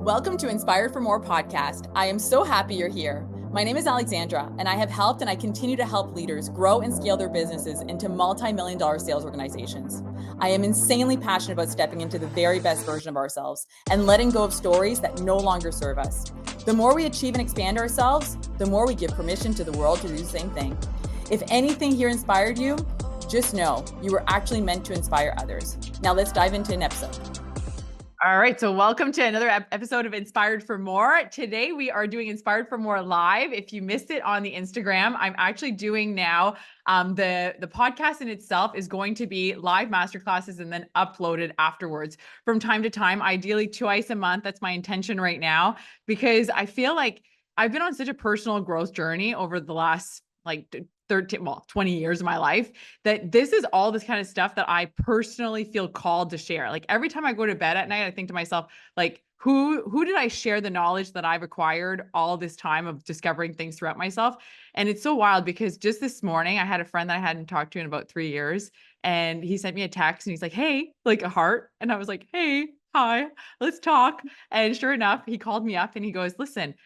Welcome to Inspired for More podcast. I am so happy you're here. My name is Alexandra, and I have helped and I continue to help leaders grow and scale their businesses into multi-million-dollar sales organizations. I am insanely passionate about stepping into the very best version of ourselves and letting go of stories that no longer serve us. The more we achieve and expand ourselves, the more we give permission to the world to do the same thing. If anything here inspired you, just know you were actually meant to inspire others. Now let's dive into an episode. All right, so welcome to another episode of Inspired for More. Today we are doing Inspired for More live. If you missed it on the Instagram, I'm actually doing now the podcast in itself is going to be live masterclasses and then uploaded afterwards from time to time, ideally twice a month. That's my intention right now, because I feel like I've been on such a personal growth journey over the last 20 years of my life, that this is all this kind of stuff that I personally feel called to share. Like every time I go to bed at night, I think to myself, like, who did I share the knowledge that I've acquired all this time of discovering things throughout myself? And it's so wild because just this morning, I had a friend that I hadn't talked to in about 3 years, and he sent me a text and he's like, hey, like a heart. And I was like, hey, hi, let's talk. And sure enough, he called me up and he goes, listen,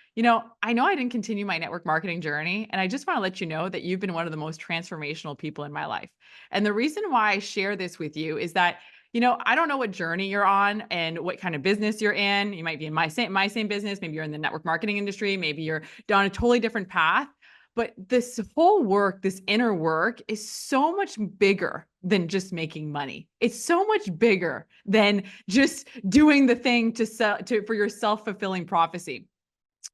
I know I didn't continue my network marketing journey, and I just want to let you know that you've been one of the most transformational people in my life. And the reason why I share this with you is that, I don't know what journey you're on and what kind of business you're in. You might be in my same business. Maybe you're in the network marketing industry. Maybe you're down a totally different path. But this whole work, this inner work, is so much bigger than just making money. It's so much bigger than just doing the thing for your self-fulfilling prophecy.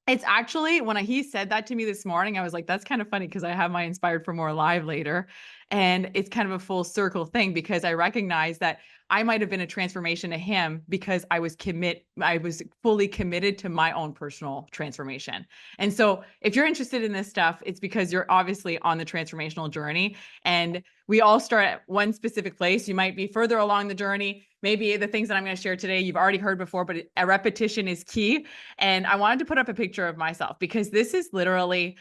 It's actually, when he said that to me this morning, I was like, that's kind of funny because I have my Inspired for More live later. And it's kind of a full circle thing because I recognize that I might have been a transformation to him because I was fully committed to my own personal transformation. And so if you're interested in this stuff, it's because you're obviously on the transformational journey, and we all start at one specific place. You might be further along the journey. Maybe the things that I'm going to share today, you've already heard before, but a repetition is key. And I wanted to put up a picture of myself because this is literally,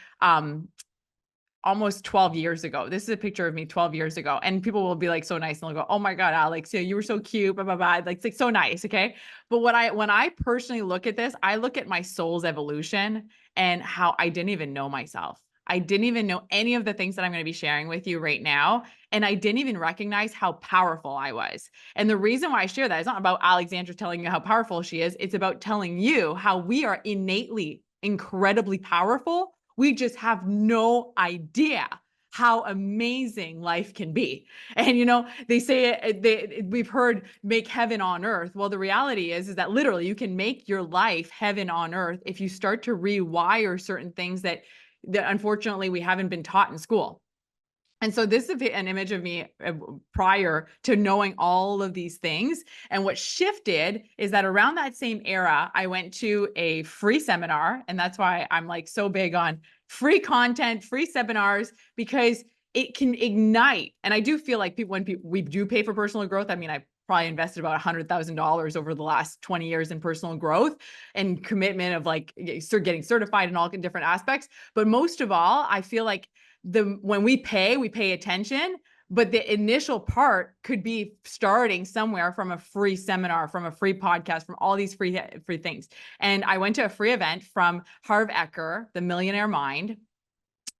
almost 12 years ago. This is a picture of me 12 years ago. And people will be like, so nice. And they'll go, oh my God, Alex, you were so cute, blah, blah, blah. Like, it's like so nice. Okay. But when I personally look at this, I look at my soul's evolution and how I didn't even know myself. I didn't even know any of the things that I'm going to be sharing with you right now. And I didn't even recognize how powerful I was. And the reason why I share that is not about Alexandra telling you how powerful she is. It's about telling you how we are innately incredibly powerful. We just have no idea how amazing life can be. And, they say we've heard make heaven on earth. Well, the reality is that literally you can make your life heaven on earth if you start to rewire certain things that unfortunately we haven't been taught in school. And so this is an image of me prior to knowing all of these things. And what shifted is that around that same era, I went to a free seminar. And that's why I'm like so big on free content, free seminars, because it can ignite. And I do feel like when we do pay for personal growth, I mean, I probably invested about $100,000 over the last 20 years in personal growth and commitment of like getting certified in all different aspects. But most of all, I feel like when we pay attention, but the initial part could be starting somewhere from a free seminar, from a free podcast, from all these free things. And I went to a free event from Harv Eker, The Millionaire Mind.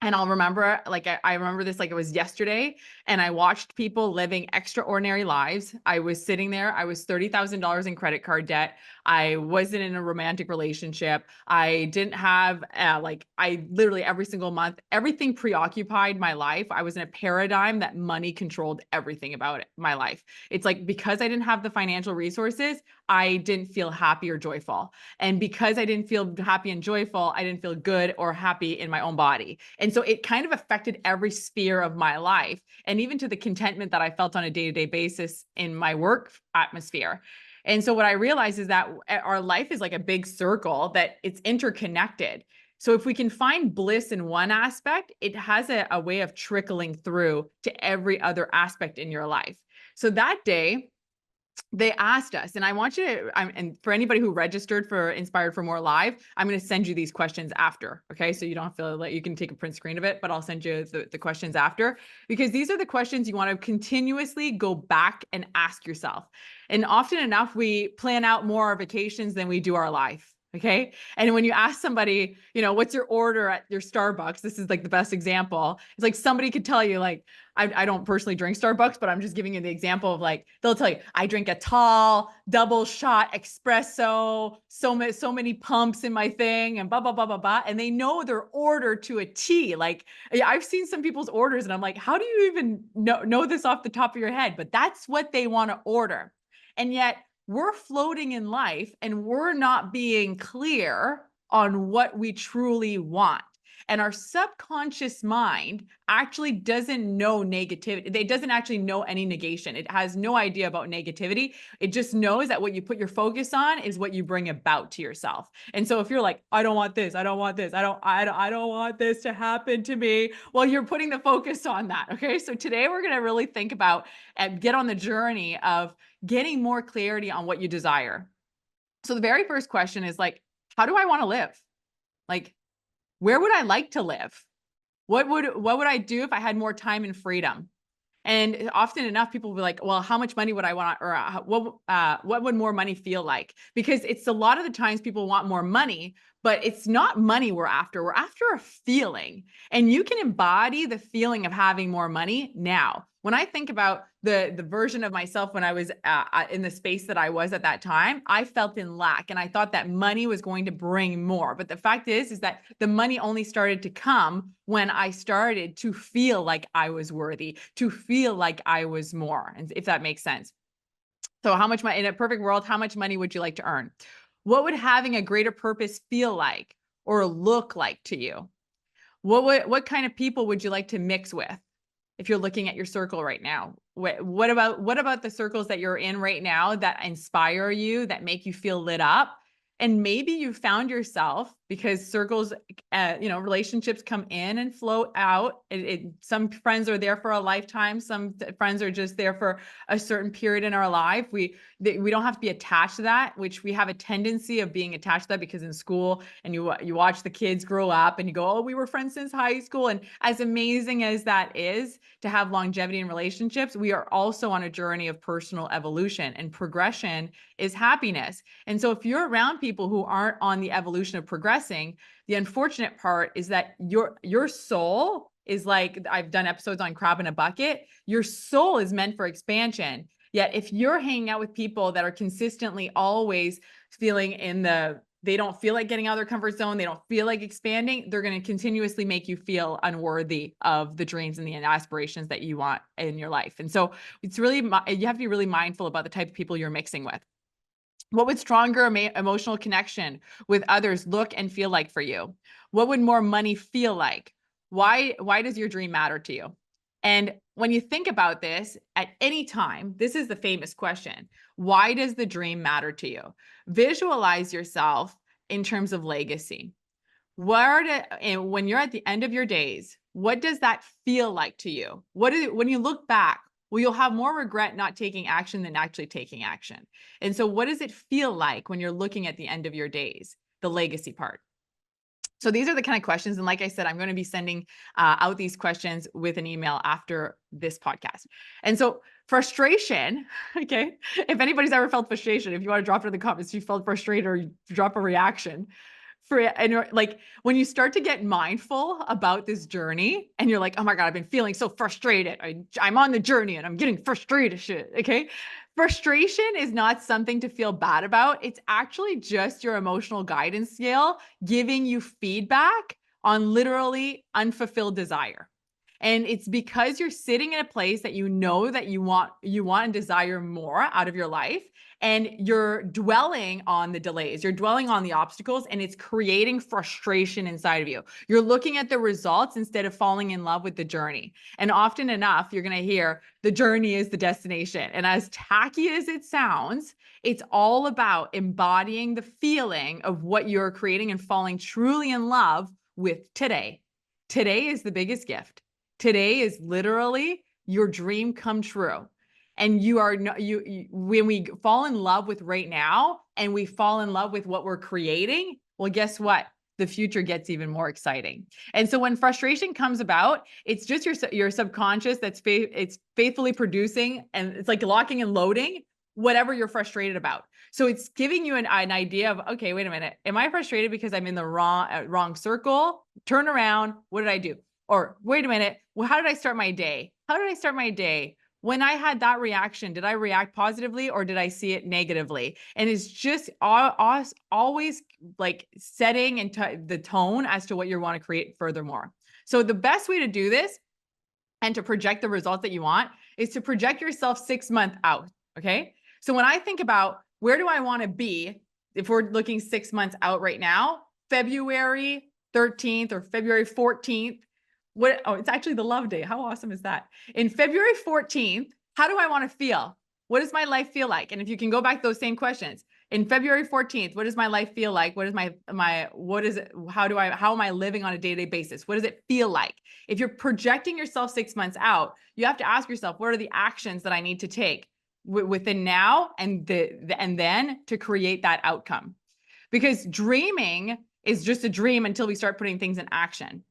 And I'll remember, I remember this like it was yesterday, and I watched people living extraordinary lives. I was sitting there. I was $30,000 in credit card debt. I wasn't in a romantic relationship. I didn't have I literally every single month, everything preoccupied my life. I was in a paradigm that money controlled everything about my life. It's like, because I didn't have the financial resources, I didn't feel happy or joyful. And because I didn't feel happy and joyful, I didn't feel good or happy in my own body. And so it kind of affected every sphere of my life, and even to the contentment that I felt on a day-to-day basis in my work atmosphere. And so what I realized is that our life is like a big circle, that it's interconnected. So if we can find bliss in one aspect, it has a way of trickling through to every other aspect in your life. So that day, they asked us, and I want you to, and for anybody who registered for Inspired for More Live, I'm going to send you these questions after. Okay. So you don't feel like you can take a print screen of it, but I'll send you the questions after, because these are the questions you want to continuously go back and ask yourself. And often enough, we plan out more our vacations than we do our life. Okay. And when you ask somebody, what's your order at your Starbucks? This is like the best example. It's like somebody could tell you, like, I don't personally drink Starbucks, but I'm just giving you the example of, like, they'll tell you, I drink a tall double shot espresso, so many pumps in my thing, and blah, blah, blah, blah, blah. And they know their order to a T. Like, I've seen some people's orders and I'm like, how do you even know this off the top of your head? But that's what they want to order. And yet, we're floating in life and we're not being clear on what we truly want. And our subconscious mind actually doesn't know negativity. It doesn't actually know any negation. It has no idea about negativity. It just knows that what you put your focus on is what you bring about to yourself. And so if you're like, I don't want this, I don't want this, I don't want this to happen to me, well, you're putting the focus on that. Okay. So today we're going to really think about and get on the journey of getting more clarity on what you desire. So the very first question is, like, how do I want to live? Like, where would I like to live? What would I do if I had more time and freedom? And often enough, people will be like, well, how much money would I want? Or what would more money feel like? Because it's a lot of the times people want more money, but it's not money we're after. We're after a feeling. And you can embody the feeling of having more money now. When I think about the version of myself when I was in the space that I was at that time, I felt in lack and I thought that money was going to bring more. But the fact is that the money only started to come when I started to feel like I was worthy, to feel like I was more, and if that makes sense. So how much money, in a perfect world, how much money would you like to earn? What would having a greater purpose feel like or look like to you? What kind of people would you like to mix with? If you're looking at your circle right now, what about the circles that you're in right now that inspire you, that make you feel lit up? And maybe you found yourself, because circles, relationships come in and flow out. Some friends are there for a lifetime. Some friends are just there for a certain period in our life. We don't have to be attached to that, which we have a tendency of being attached to that, because in school and you watch the kids grow up and you go, oh, we were friends since high school. And as amazing as that is to have longevity in relationships, we are also on a journey of personal evolution, and progression is happiness. And so if you're around people who aren't on the evolution of progressing, the unfortunate part is that your soul is, like, I've done episodes on crab in a bucket. Your soul is meant for expansion. Yet if you're hanging out with people that are consistently always feeling they don't feel like getting out of their comfort zone, they don't feel like expanding, they're going to continuously make you feel unworthy of the dreams and the aspirations that you want in your life. And so it's really, you have to be really mindful about the type of people you're mixing with. What would stronger emotional connection with others look and feel like for you? What would more money feel like? Why does your dream matter to you? And when you think about this at any time, this is the famous question. Why does the dream matter to you? Visualize yourself in terms of legacy. And when you're at the end of your days, what does that feel like to you? When you look back, well, you'll have more regret not taking action than actually taking action. And so what does it feel like when you're looking at the end of your days, the legacy part? So these are the kind of questions. And like I said, I'm going to be sending out these questions with an email after this podcast. And so frustration, okay, if anybody's ever felt frustration, if you want to drop it in the comments, if you felt frustrated or you drop a reaction. And like, when you start to get mindful about this journey and you're like, oh my God, I've been feeling so frustrated. I'm on the journey and I'm getting frustrated shit. Okay. Frustration is not something to feel bad about. It's actually just your emotional guidance scale giving you feedback on literally unfulfilled desire. And it's because you're sitting in a place that you know that you want and desire more out of your life. And you're dwelling on the delays, you're dwelling on the obstacles, and it's creating frustration inside of you. You're looking at the results instead of falling in love with the journey. And often enough, you're going to hear the journey is the destination. And as tacky as it sounds, it's all about embodying the feeling of what you're creating and falling truly in love with today. Today is the biggest gift. Today is literally your dream come true. And when we fall in love with right now and we fall in love with what we're creating, well, guess what? The future gets even more exciting. And so when frustration comes about, it's just your subconscious it's faithfully producing, and it's like locking and loading whatever you're frustrated about. So it's giving you an idea of, okay, wait a minute. Am I frustrated because I'm in the wrong circle? Turn around. What did I do? Or wait a minute. Well, how did I start my day? How did I start my day? When I had that reaction, did I react positively or did I see it negatively? And it's just always like setting and the tone as to what you want to create furthermore. So the best way to do this and to project the results that you want is to project yourself 6 months out. Okay. So when I think about where do I want to be, if we're looking 6 months out right now, February 13th or February 14th, it's actually the love day. How awesome is that? In February 14th, how do I want to feel? What does my life feel like? And if you can go back those same questions, in February 14th, what does my life feel like? What is what is it? How am I living on a day-to-day basis? What does it feel like? If you're projecting yourself 6 months out, you have to ask yourself, what are the actions that I need to take within now and then to create that outcome? Because dreaming is just a dream until we start putting things in action.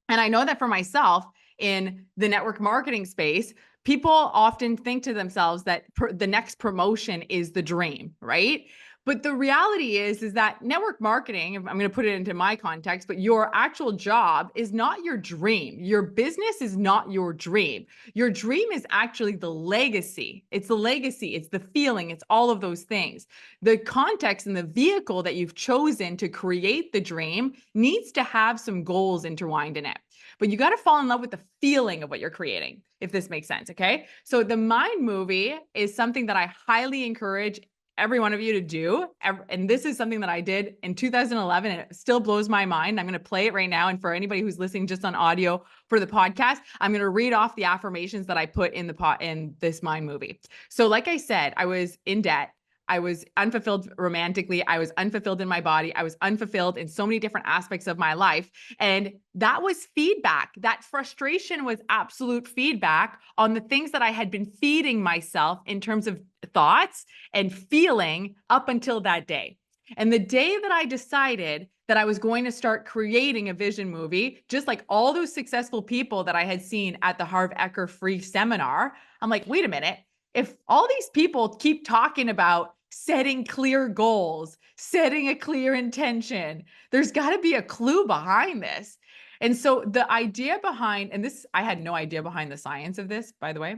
And I know that for myself in the network marketing space, people often think to themselves that the next promotion is the dream, right? But the reality is that network marketing, I'm going to put it into my context, but your actual job is not your dream. Your business is not your dream. Your dream is actually the legacy. It's the legacy. It's the feeling. It's all of those things. The context and the vehicle that you've chosen to create the dream needs to have some goals intertwined in it. But you got to fall in love with the feeling of what you're creating, if this makes sense. Okay. So the mind movie is something that I highly encourage every one of you to do. And this is something that I did in 2011 and it still blows my mind. I'm going to play it right now. And for anybody who's listening just on audio for the podcast, I'm going to read off the affirmations that I put in in this mind movie. So like I said, I was in debt. I was unfulfilled romantically. I was unfulfilled in my body. I was unfulfilled in so many different aspects of my life. And that was feedback. That frustration was absolute feedback on the things that I had been feeding myself in terms of thoughts and feeling up until that day. And the day that I decided that I was going to start creating a vision movie, just like all those successful people that I had seen at the Harv Eker free seminar, I'm like, wait a minute. If all these people keep talking about setting clear goals, setting a clear intention, there's got to be a clue behind this. And so the idea behind, and this, I had no idea behind the science of this, by the way.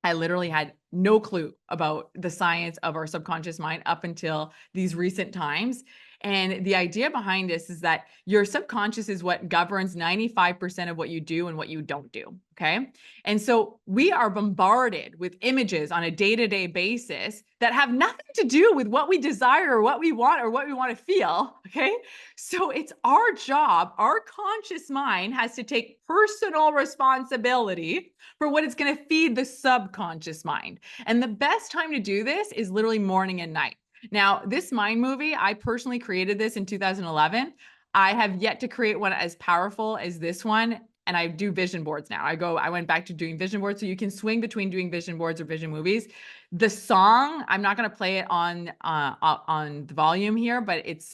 I literally had no clue about the science of our subconscious mind up until these recent times. And the idea behind this is that your subconscious is what governs 95% of what you do and what you don't do. Okay. And so we are bombarded with images on a day-to-day basis that have nothing to do with what we desire or what we want or what we want to feel. Okay. So it's our job, our conscious mind has to take personal responsibility for what it's going to feed the subconscious mind. And the best time to do this is literally morning and night. Now, this mind movie, I personally created this in 2011. I have yet to create one as powerful as this one. And I do vision boards now. I went back to doing vision boards. So you can swing between doing vision boards or vision movies. The song, I'm not going to play it on the volume here, but it's,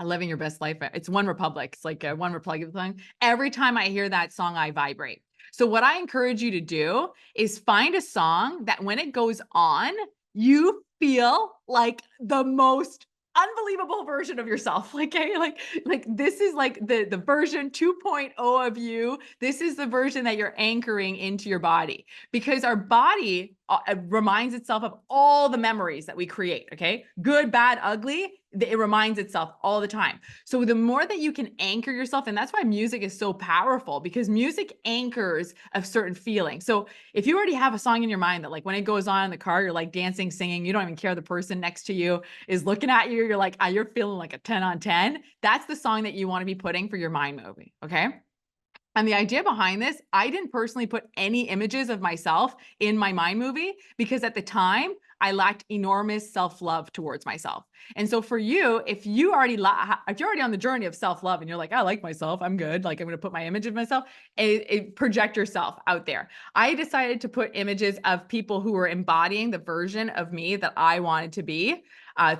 Living Your Best Life. It's One Republic. It's like a One Republic song. Every time I hear that song, I vibrate. So what I encourage you to do is find a song that when it goes on, you feel like the most unbelievable version of yourself. Like, okay, like this is like the version 2.0 of you. This is the version that you're anchoring into your body, because our body reminds itself of all the memories that we create. Okay. Good, bad, ugly. It reminds itself all the time. So the more that you can anchor yourself, and that's why music is so powerful, because music anchors a certain feeling. So if you already have a song in your mind that like when it goes on in the car, you're like dancing, singing, you don't even care the person next to you is looking at you, you're like, you're feeling like a 10 on 10. That's the song that you want to be putting for your mind movie. Okay. And the idea behind this, I didn't personally put any images of myself in my mind movie because at the time I lacked enormous self-love towards myself. And so for you, if you're already on the journey of self-love and you're like, I like myself, I'm good, like I'm going to put my image of myself, project yourself out there. I decided to put images of people who were embodying the version of me that I wanted to be.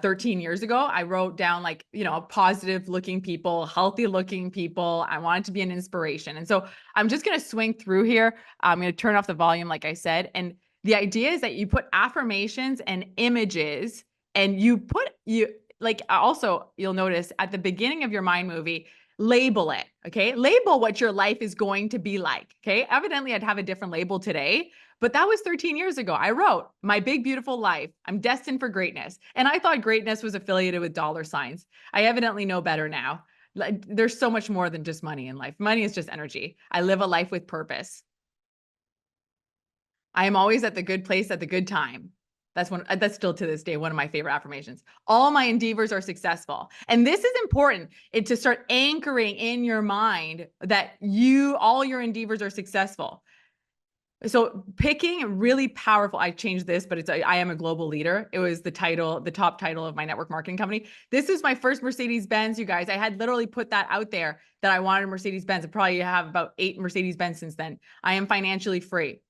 13 years ago, I wrote down like, positive looking people, healthy looking people. I wanted to be an inspiration. And so I'm just going to swing through here. I'm going to turn off the volume, like I said. And The idea is that you put affirmations and images, and you like, also you'll notice at the beginning of your mind movie, label it. Okay. Label what your life is going to be like. Okay. Evidently, I'd have a different label today, but that was 13 years ago. I wrote, "My big, beautiful life. I'm destined for greatness." And I thought greatness was affiliated with dollar signs. I evidently know better now. There's so much more than just money in life. Money is just energy. I live a life with purpose. I am always at the good place at the good time. That's still to this day one of my favorite affirmations. All my endeavors are successful. And this is important to start anchoring in your mind that all your endeavors are successful. So picking really powerful, I changed this, but I am a global leader. It was the top title of my network marketing company. This is my first Mercedes-Benz, you guys. I had literally put that out there that I wanted a Mercedes-Benz. I probably have about 8 Mercedes-Benz since then. I am financially free.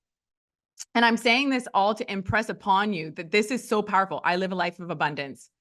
And I'm saying this all to impress upon you that this is so powerful. I live a life of abundance.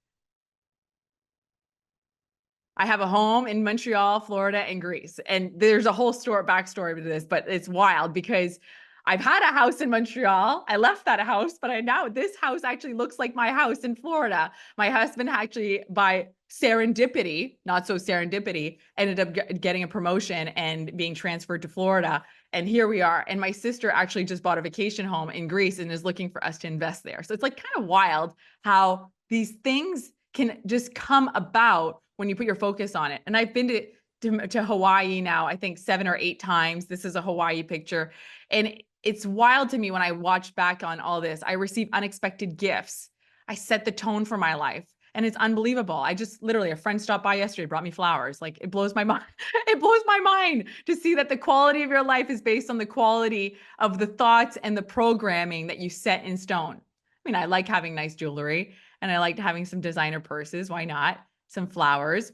I have a home in Montreal, Florida, and Greece. And there's a whole backstory to this, but it's wild because I've had a house in Montreal. I left that house, but this house actually looks like my house in Florida. My husband actually, by serendipity, not so serendipity, ended up getting a promotion and being transferred to Florida. And here we are. And my sister actually just bought a vacation home in Greece and is looking for us to invest there. So it's like kind of wild how these things can just come about when you put your focus on it. And I've been to Hawaii now, I think 7 or 8 times. This is a Hawaii picture. And it's wild to me when I watch back on all this. I receive unexpected gifts. I set the tone for my life. And it's unbelievable. I just literally, a friend stopped by yesterday, brought me flowers. Like, it blows my mind. It blows my mind to see that the quality of your life is based on the quality of the thoughts and the programming that you set in stone. I mean, I like having nice jewelry and I like having some designer purses. Why not? Some flowers.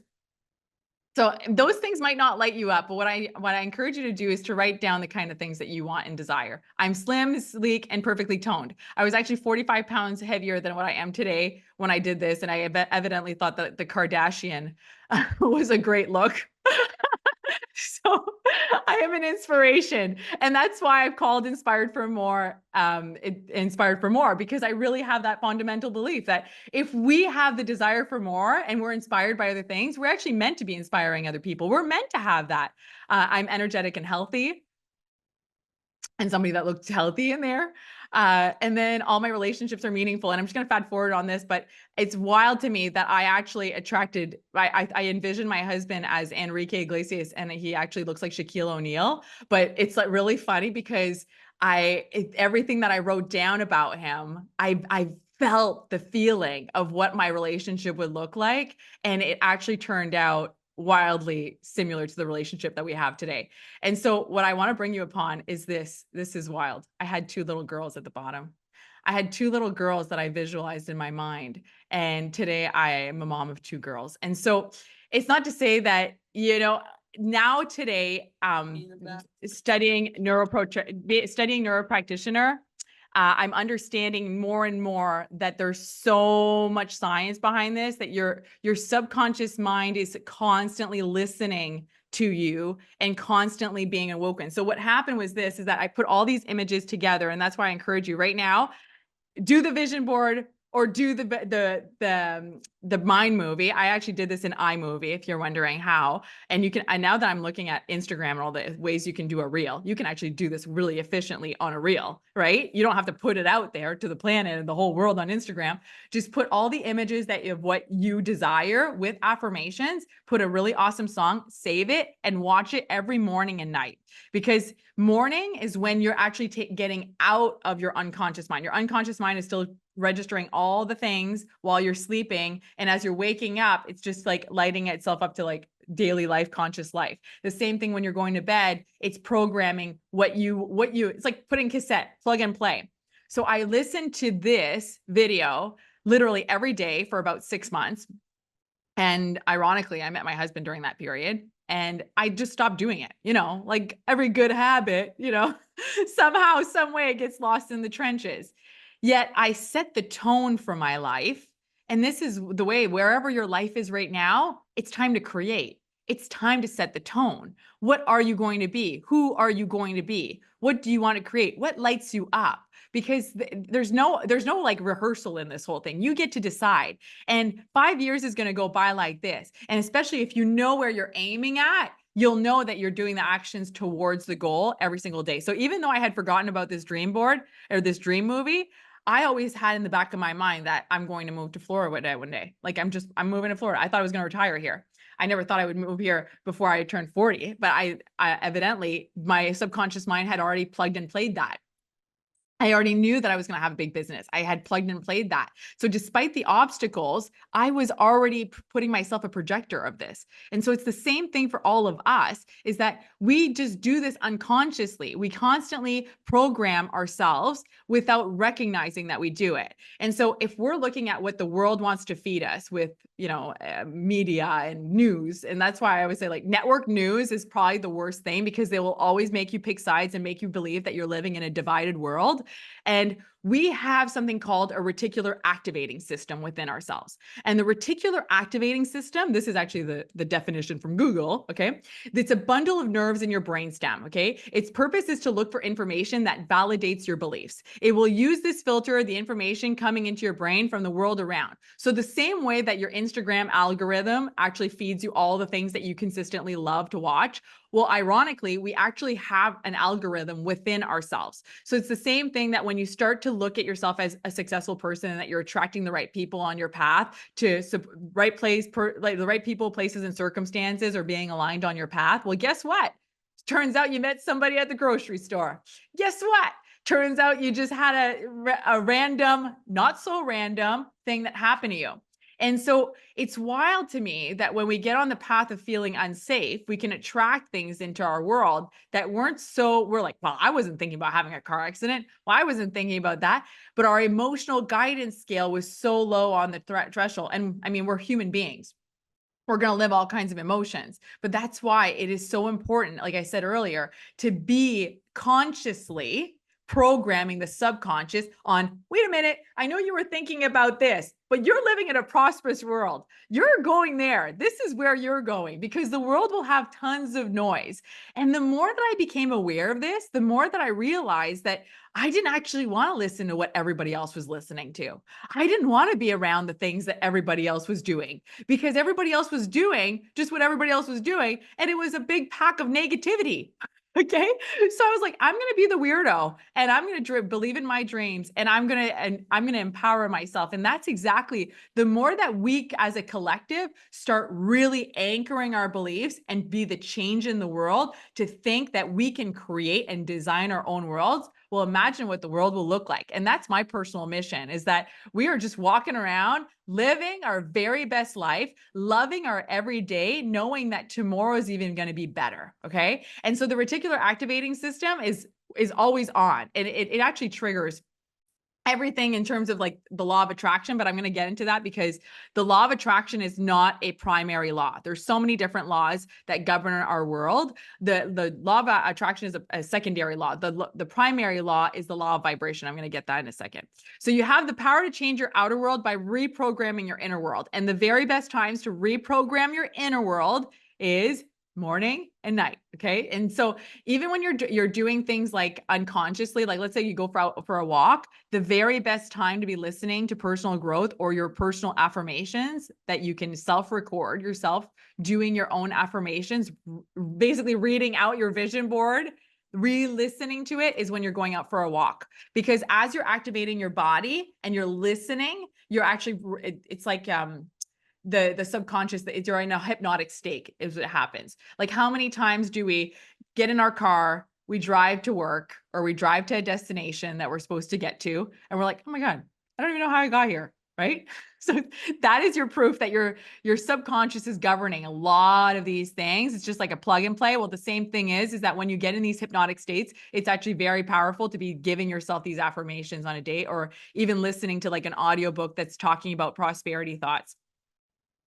So those things might not light you up, but what I encourage you to do is to write down the kind of things that you want and desire. I'm slim, sleek, and perfectly toned. I was actually 45 pounds heavier than what I am today when I did this, and I evidently thought that the Kardashian was a great look. So I am an inspiration. And that's why I've called Inspired for More, Inspired for More, because I really have that fundamental belief that if we have the desire for more and we're inspired by other things, we're actually meant to be inspiring other people. We're meant to have that. I'm energetic and healthy, and somebody that looks healthy in there. And then all my relationships are meaningful. And I'm just going to fast forward on this, but it's wild to me that I actually I envisioned my husband as Enrique Iglesias, and he actually looks like Shaquille O'Neal. But it's like really funny because everything that I wrote down about him, I felt the feeling of what my relationship would look like. And it actually turned out wildly similar to the relationship that we have today. And so what I want to bring you upon is this. This is wild. I had 2 little girls at the bottom. I had 2 little girls that I visualized in my mind. And today I am a mom of 2 girls. And so it's not to say that, now today, studying neuropractitioner, I'm understanding more and more that there's so much science behind this, that your subconscious mind is constantly listening to you and constantly being awoken. So what happened was is that I put all these images together, and that's why I encourage you right now, do the vision board or do the mind movie. I actually did this in iMovie, if you're wondering how. And now that I'm looking at Instagram and all the ways you can do a reel, you can actually do this really efficiently on a reel, right? You don't have to put it out there to the planet and the whole world on Instagram. Just put all the images of what you desire with affirmations, put a really awesome song, save it, and watch it every morning and night. Because morning is when you're actually getting out of your unconscious mind. Your unconscious mind is still registering all the things while you're sleeping. And as you're waking up, it's just like lighting itself up to like daily life, conscious life. The same thing when you're going to bed, it's programming it's like putting cassette, plug and play. So I listened to this video literally every day for about 6 months. And ironically, I met my husband during that period. And I just stopped doing it, like every good habit, somehow, some way it gets lost in the trenches. Yet I set the tone for my life. And this is the way, wherever your life is right now, it's time to create. it's time to set the tone. What are you going to be? Who are you going to be? What do you want to create? What lights you up? Because there's no like rehearsal in this whole thing. You get to decide. And 5 years is going to go by like this. And especially if you know where you're aiming at, you'll know that you're doing the actions towards the goal every single day. So even though I had forgotten about this dream board or this dream movie, I always had in the back of my mind that I'm going to move to Florida one day. Like I'm moving to Florida. I thought I was going to retire here. I never thought I would move here before I turned 40, but I evidently my subconscious mind had already plugged and played that. I already knew that I was going to have a big business. I had plugged and played that. So despite the obstacles, I was already putting myself a projector of this. And so it's the same thing for all of us, is that we just do this unconsciously. We constantly program ourselves without recognizing that we do it. And so if we're looking at what the world wants to feed us with, media and news, and that's why I always say like network news is probably the worst thing, because they will always make you pick sides and make you believe that you're living in a divided world. And we have something called a reticular activating system within ourselves. And the reticular activating system, this is actually the definition from Google, okay? It's a bundle of nerves in your brainstem, okay? Its purpose is to look for information that validates your beliefs. It will use this filter, the information coming into your brain from the world around. So the same way that your Instagram algorithm actually feeds you all the things that you consistently love to watch, well, ironically, we actually have an algorithm within ourselves. So it's the same thing that when you start to look at yourself as a successful person and that you're attracting the right people on your path to right place, like the right people, places, and circumstances are being aligned on your path. Well, guess what? Turns out you met somebody at the grocery store. Guess what? Turns out you just had a random, not so random thing that happened to you. And so it's wild to me that when we get on the path of feeling unsafe, we can attract things into our world that we're like, well, I wasn't thinking about having a car accident. Well, I wasn't thinking about that. But our emotional guidance scale was so low on the threshold. And I mean, we're human beings. We're going to live all kinds of emotions. But that's why it is so important, like I said earlier, to be consciously programming the subconscious on, wait a minute, I know you were thinking about this, but you're living in a prosperous world. You're going there. This is where you're going, because the world will have tons of noise. And the more that I became aware of this, the more that I realized that I didn't actually want to listen to what everybody else was listening to. I didn't want to be around the things that everybody else was doing, because everybody else was doing just what everybody else was doing. And it was a big pack of negativity. Okay. So I was like, I'm going to be the weirdo, and I'm going to believe in my dreams, and I'm going to empower myself. And that's exactly, the more that we as a collective start really anchoring our beliefs and be the change in the world, to think that we can create and design our own worlds. Well, imagine what the world will look like. And that's my personal mission, is that we are just walking around, living our very best life, loving our everyday, knowing that tomorrow is even going to be better. Okay. And so the reticular activating system is always on, and it actually triggers everything in terms of like the law of attraction, but I'm going to get into that because the law of attraction is not a primary law. There's so many different laws that govern our world. The law of attraction is a secondary law. The primary law is the law of vibration. I'm going to get that in a second. So you have the power to change your outer world by reprogramming your inner world. And the very best times to reprogram your inner world is morning and night. Okay. And so even when you're doing things like unconsciously, like let's say you go for a walk, the very best time to be listening to personal growth or your personal affirmations that you can self-record yourself doing your own affirmations, basically reading out your vision board, re-listening to it, is when you're going out for a walk. Because as you're activating your body and you're listening, you're actually, it's like, the subconscious, that you're in a hypnotic state is what happens. Like, how many times do we get in our car, we drive to work, or we drive to a destination that we're supposed to get to, and we're like, oh my God, I don't even know how I got here. Right. So that is your proof that your subconscious is governing a lot of these things. It's just like a plug and play. Well, the same thing is that when you get in these hypnotic states, it's actually very powerful to be giving yourself these affirmations on a date, or even listening to like an audiobook that's talking about prosperity thoughts.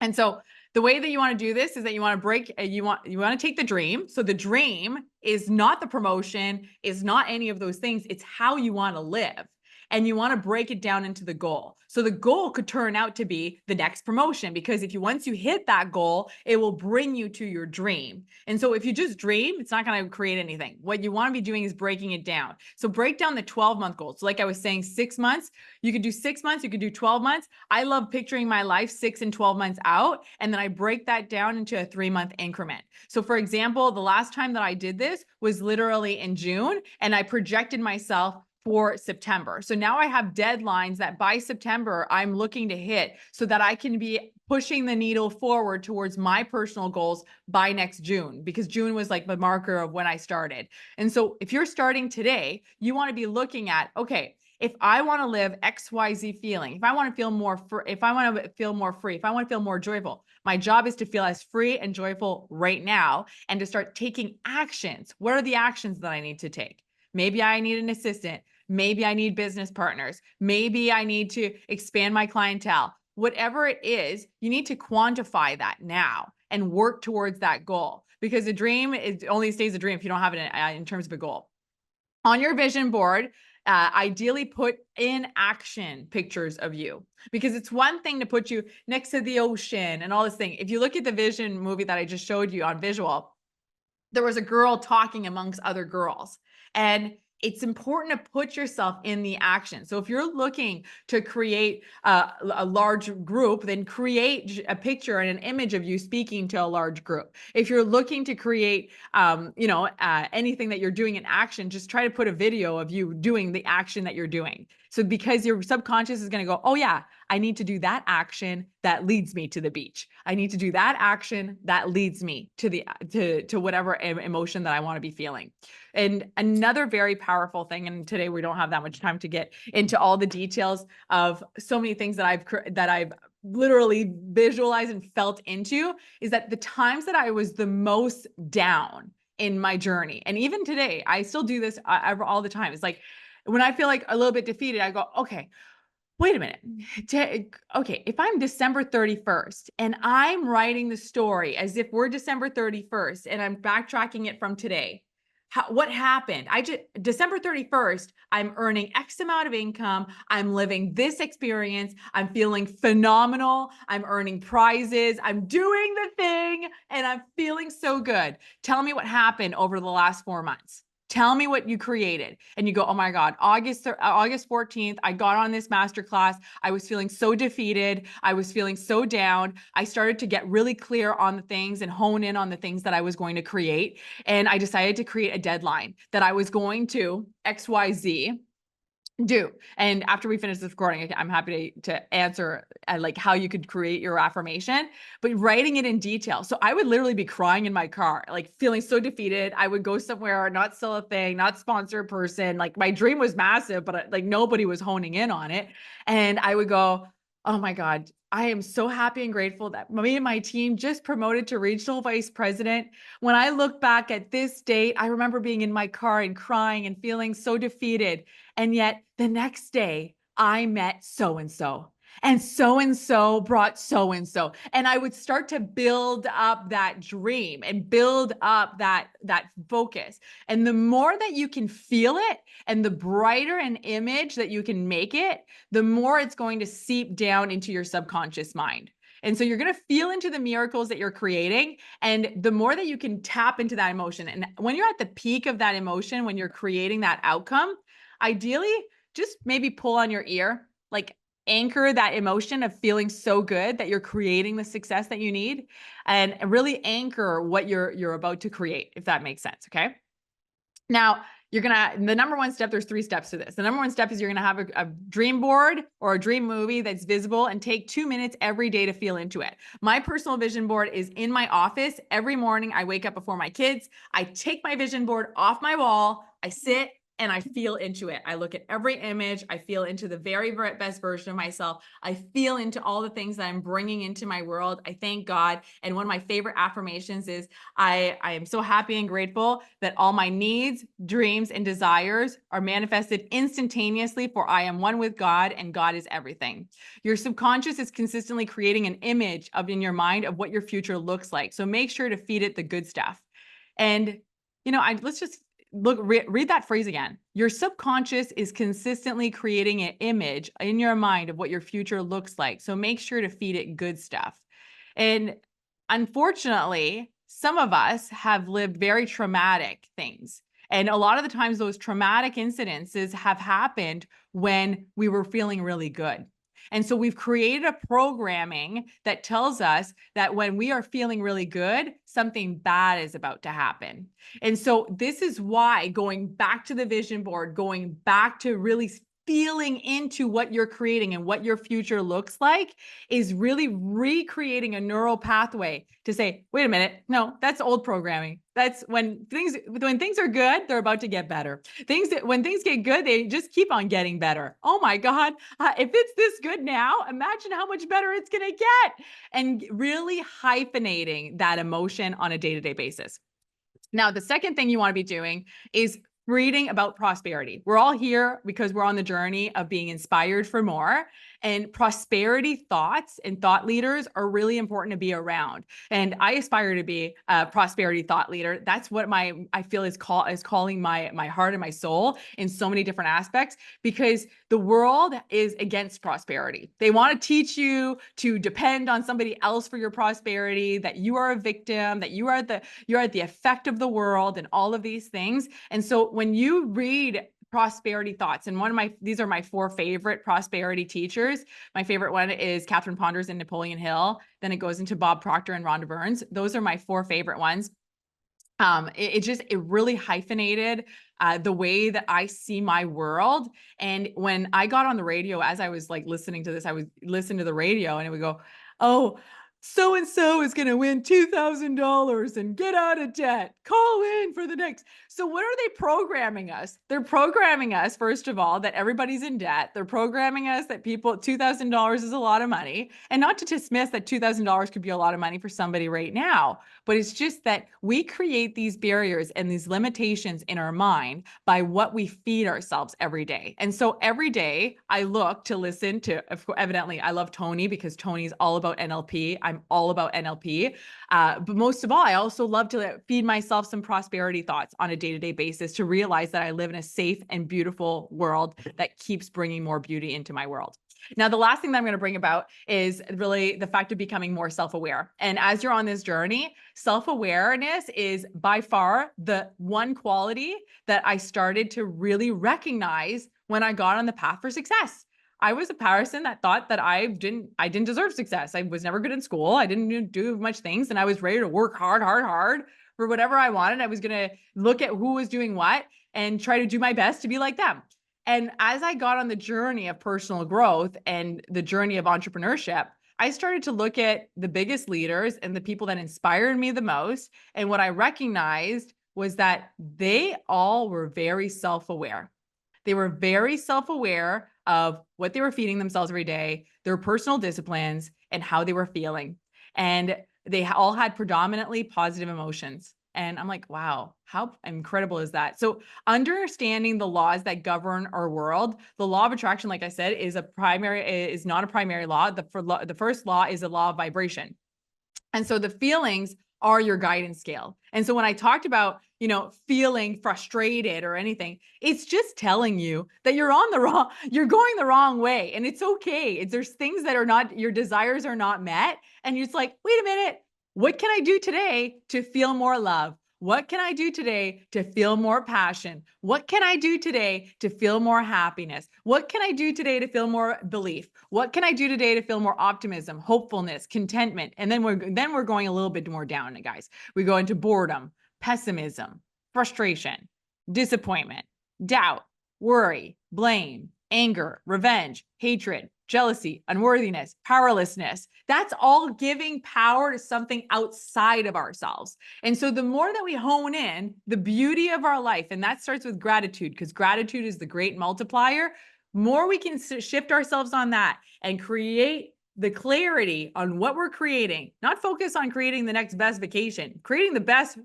And so the way that you want to do this is that you want to take the dream. So the dream is not the promotion, is not any of those things. It's how you want to live. and you want to break it down into the goal. So the goal could turn out to be the next promotion, because once you hit that goal, it will bring you to your dream. And so if you just dream, it's not going to create anything. What you want to be doing is breaking it down. So break down the 12-month goals. So like I was saying, 6 months, you could do 6 months, you could do 12 months. I love picturing my life 6 and 12 months out. And then I break that down into a 3-month increment. So for example, the last time that I did this was literally in June, and I projected myself for September. So now I have deadlines that by September I'm looking to hit, so that I can be pushing the needle forward towards my personal goals by next June, because June was like the marker of when I started. And so if you're starting today, you want to be looking at, okay, if I want to live XYZ feeling, if I want to feel more free, if I want to feel more free, if I want to feel more joyful, my job is to feel as free and joyful right now, and to start taking actions. What are the actions that I need to take? Maybe I need an assistant. Maybe I need business partners. Maybe I need to expand my clientele. Whatever it is, you need to quantify that now and work towards that goal, because a dream only stays a dream if you don't have it in terms of a goal. On your vision board, ideally put in action pictures of you, because it's one thing to put you next to the ocean and all this thing. If you look at the vision movie that I just showed you on visual, there was a girl talking amongst other girls, and it's important to put yourself in the action. So if you're looking to create a large group, then create a picture and an image of you speaking to a large group. If you're looking to create, anything that you're doing in action, just try to put a video of you doing the action that you're doing. So because your subconscious is going to go, oh yeah, I need to do that action that leads me to the beach. I need to do that action that leads me to whatever emotion that I want to be feeling. And another very powerful thing, and today we don't have that much time to get into all the details of so many things that I've literally visualized and felt into, is that the times that I was the most down in my journey, and even today, I still do this all the time. It's like when I feel like a little bit defeated, I go, okay, wait a minute. Okay, if I'm December 31st and I'm writing the story as if we're December 31st and I'm backtracking it from today, what happened? December 31st, I'm earning X amount of income. I'm living this experience. I'm feeling phenomenal. I'm earning prizes. I'm doing the thing and I'm feeling so good. Tell me what happened over the last 4 months. Tell me what you created. And you go, oh my God, August 14th, I got on this masterclass. I was feeling so defeated. I was feeling so down. I started to get really clear on the things and hone in on the things that I was going to create. And I decided to create a deadline that I was going to XYZ do. And after we finish this recording, I'm happy to answer like how you could create your affirmation, but writing it in detail. So I would literally be crying in my car, like feeling so defeated. I would go somewhere, not sell a thing, not sponsor a person. Like my dream was massive, but like nobody was honing in on it. And I would go, oh my God, I am so happy and grateful that me and my team just promoted to regional vice president. When I look back at this date, I remember being in my car and crying and feeling so defeated. And yet the next day I met so-and-so, and so-and-so brought so-and-so. And I would start to build up that dream and build up that focus. And the more that you can feel it and the brighter an image that you can make it, the more it's going to seep down into your subconscious mind. And so you're going to feel into the miracles that you're creating. And the more that you can tap into that emotion. And when you're at the peak of that emotion, when you're creating that outcome, ideally just maybe pull on your ear, like anchor that emotion of feeling so good that you're creating the success that you need, and really anchor what you're about to create, if that makes sense. Okay. Now, the number one step, there's 3 steps to this. The number one step is you're going to have a dream board or a dream movie that's visible, and take 2 minutes every day to feel into it. My personal vision board is in my office. Every morning I wake up before my kids. I take my vision board off my wall. I sit and I feel into it. I look at every image. I feel into the very best version of myself. I feel into all the things that I'm bringing into my world. I thank God. And one of my favorite affirmations is I am so happy and grateful that all my needs, dreams, and desires are manifested instantaneously, for I am one with God and God is everything. Your subconscious is consistently creating an image in your mind of what your future looks like. So make sure to feed it the good stuff. And let's just read that phrase again. Your subconscious is consistently creating an image in your mind of what your future looks like. So make sure to feed it good stuff. And unfortunately, some of us have lived very traumatic things. And a lot of the times those traumatic incidences have happened when we were feeling really good. And so we've created a programming that tells us that when we are feeling really good, something bad is about to happen. And so this is why going back to the vision board, going back to really feeling into what you're creating and what your future looks like is really recreating a neural pathway to say, wait a minute, no, that's old programming. That's when things are good, they're about to get better. When things get good, they just keep on getting better. Oh my God, if it's this good now, imagine how much better it's going to get. And really hyphenating that emotion on a day-to-day basis. Now, the second thing you want to be doing is reading about prosperity. We're all here because we're on the journey of being inspired for more. And prosperity thoughts and thought leaders are really important to be around. And I aspire to be a prosperity thought leader. That's what I feel is calling my heart and my soul in so many different aspects, because the world is against prosperity. They want to teach you to depend on somebody else for your prosperity, that you are a victim, that you're at the effect of the world and all of these things. And so when you read prosperity thoughts, and these are my 4 favorite prosperity teachers. My favorite one is Catherine Ponders and Napoleon Hill. Then it goes into Bob Proctor and Rhonda Burns. Those are my 4 favorite ones. It really hyphenated the way that I see my world. And when I got on the radio, as I was like listening to this, I would listen to the radio and it would go, oh, so-and-so is going to win $2,000 and get out of debt. Call in for the next. So what are they programming us? They're programming us, first of all, that everybody's in debt. They're programming us that $2,000 is a lot of money. And not to dismiss that $2,000 could be a lot of money for somebody right now, but it's just that we create these barriers and these limitations in our mind by what we feed ourselves every day. And so every day I look to listen to, evidently, I love Tony because Tony's all about NLP. I'm all about NLP. But most of all, I also love to feed myself some prosperity thoughts on a day-to-day basis to realize that I live in a safe and beautiful world that keeps bringing more beauty into my world. Now, the last thing that I'm going to bring about is really the fact of becoming more self-aware. And as you're on this journey, self-awareness is by far the one quality that I started to really recognize when I got on the path for success. I was a person that thought that I didn't deserve success. I was never good in school. I didn't do much things. And I was ready to work hard for whatever I wanted. I was going to look at who was doing what and try to do my best to be like them. And as I got on the journey of personal growth and the journey of entrepreneurship, I started to look at the biggest leaders and the people that inspired me the most. And what I recognized was that they all were very self-aware. They were very self-aware of what they were feeding themselves every day, their personal disciplines, and how they were feeling. And they all had predominantly positive emotions. And I'm like, wow, how incredible is that? So understanding the laws that govern our world, the law of attraction, like I said, is not a primary law. The first law is a law of vibration. And so the feelings are your guidance scale. And so when I talked about, feeling frustrated or anything, it's just telling you that you're going the wrong way. And it's okay. There's things that your desires are not met. And you're just like, wait a minute, what can I do today to feel more love? What can I do today to feel more passion? What can I do today to feel more happiness? What can I do today to feel more belief? What can I do today to feel more optimism, hopefulness, contentment? And then we're going a little bit more down, guys. We go into boredom, pessimism, frustration, disappointment, doubt, worry, blame, anger, revenge, hatred, jealousy, unworthiness, powerlessness. That's all giving power to something outside of ourselves. And so the more that we hone in the beauty of our life, and that starts with gratitude, because gratitude is the great multiplier, more we can shift ourselves on that and create the clarity on what we're creating, not focus on creating the next best vacation, creating the best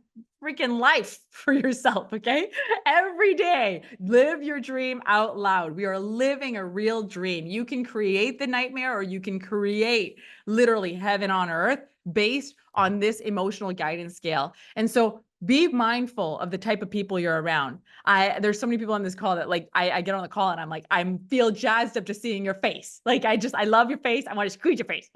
freaking life for yourself. Okay. Every day, live your dream out loud. We are living a real dream. You can create the nightmare or you can create literally heaven on earth based on this emotional guidance scale. And so Be mindful of the type of people you're around. There's so many people on this call that like, I get on the call and I'm like, I feel jazzed up just seeing your face. Like, I love your face. I want to squeeze your face.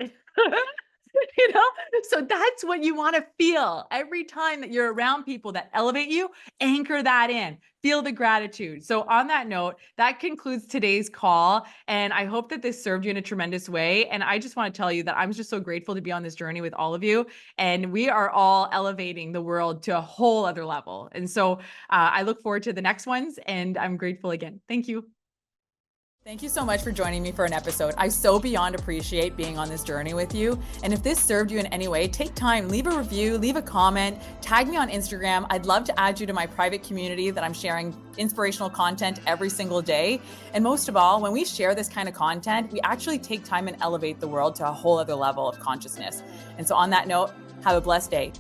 You know, so that's what you want to feel every time that you're around people that elevate you. Anchor that in, feel the gratitude. So on that note, that concludes today's call, and I hope that this served you in a tremendous way. And I just want to tell you that I'm just so grateful to be on this journey with all of you, and we are all elevating the world to a whole other level. And so I look forward to the next ones, and I'm grateful again. Thank you. Thank you so much for joining me for an episode. I so beyond appreciate being on this journey with you. And if this served you in any way, take time, leave a review, leave a comment, tag me on Instagram. I'd love to add you to my private community that I'm sharing inspirational content every single day. And most of all, when we share this kind of content, we actually take time and elevate the world to a whole other level of consciousness. And so on that note, have a blessed day.